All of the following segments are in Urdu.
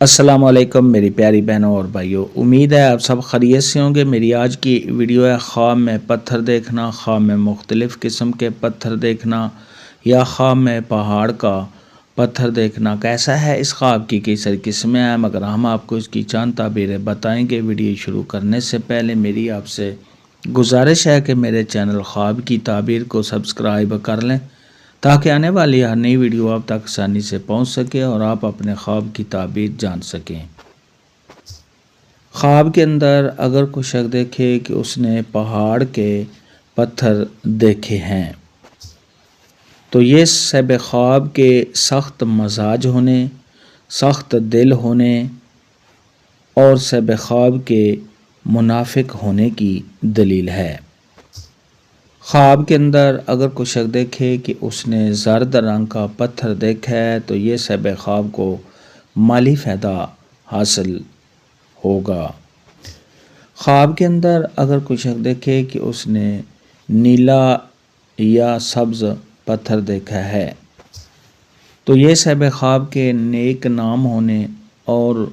السلام علیکم میری پیاری بہنوں اور بھائیوں، امید ہے آپ سب خیریت سے ہوں گے۔ میری آج کی ویڈیو ہے خواب میں پتھر دیکھنا، خواب میں مختلف قسم کے پتھر دیکھنا یا خواب میں پہاڑ کا پتھر دیکھنا کیسا ہے۔ اس خواب کی کئی ساری قسمیں ہیں مگر ہم آپ کو اس کی چند تعبیریں بتائیں گے۔ ویڈیو شروع کرنے سے پہلے میری آپ سے گزارش ہے کہ میرے چینل خواب کی تعبیر کو سبسکرائب کر لیں تاکہ آنے والی ہر نئی ویڈیو آپ تک آسانی سے پہنچ سکے اور آپ اپنے خواب کی تعبیر جان سکیں۔ خواب کے اندر اگر کوئی شخص دیکھے کہ اس نے پہاڑ کے پتھر دیکھے ہیں تو یہ صاحب خواب کے سخت مزاج ہونے، سخت دل ہونے اور صاحب خواب کے منافق ہونے کی دلیل ہے۔ خواب کے اندر اگر کوئی شخص دیکھے کہ اس نے زرد رنگ کا پتھر دیکھا ہے تو یہ صاحب خواب کو مالی فائدہ حاصل ہوگا۔ خواب کے اندر اگر کوئی شخص دیکھے کہ اس نے نیلا یا سبز پتھر دیکھا ہے تو یہ صاحب خواب کے نیک نام ہونے اور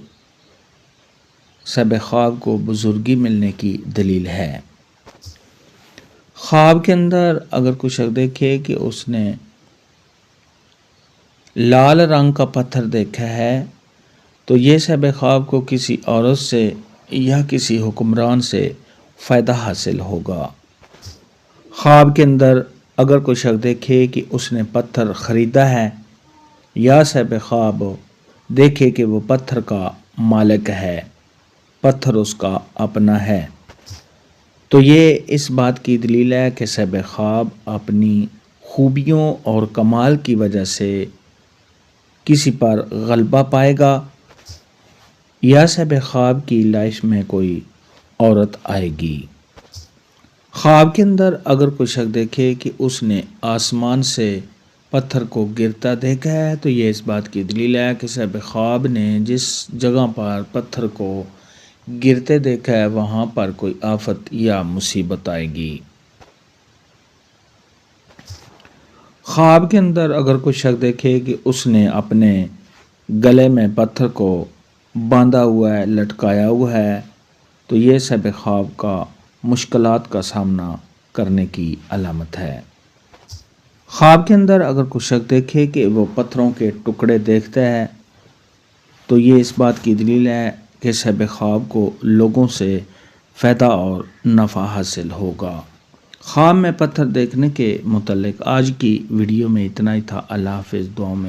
صاحب خواب کو بزرگی ملنے کی دلیل ہے۔ خواب کے اندر اگر کوئی شخص دیکھے کہ اس نے لال رنگ کا پتھر دیکھا ہے تو یہ صاحب خواب کو کسی عورت سے یا کسی حکمران سے فائدہ حاصل ہوگا۔ خواب کے اندر اگر کوئی شخص دیکھے کہ اس نے پتھر خریدا ہے یا صاحب خواب دیکھے کہ وہ پتھر کا مالک ہے، پتھر اس کا اپنا ہے، تو یہ اس بات کی دلیل ہے کہ صاحب خواب اپنی خوبیوں اور کمال کی وجہ سے کسی پر غلبہ پائے گا یا صاحب خواب کی لائف میں کوئی عورت آئے گی۔ خواب کے اندر اگر کوئی شخص دیکھے کہ اس نے آسمان سے پتھر کو گرتا دیکھا ہے تو یہ اس بات کی دلیل ہے کہ صاحب خواب نے جس جگہ پر پتھر کو گرتے دیکھا ہے وہاں پر کوئی آفت یا مصیبت آئے گی۔ خواب کے اندر اگر کوئی شخص دیکھے کہ اس نے اپنے گلے میں پتھر کو باندھا ہوا ہے، لٹکایا ہوا ہے تو یہ صاحب خواب کا مشکلات کا سامنا کرنے کی علامت ہے۔ خواب کے اندر اگر کوئی شخص دیکھے کہ وہ پتھروں کے ٹکڑے دیکھتا ہے تو یہ اس بات کی دلیل ہے کہ صاحب خواب کو لوگوں سے فائدہ اور نفع حاصل ہوگا۔ خواب میں پتھر دیکھنے کے متعلق آج کی ویڈیو میں اتنا ہی تھا۔ اللہ حافظ، دعاؤں میں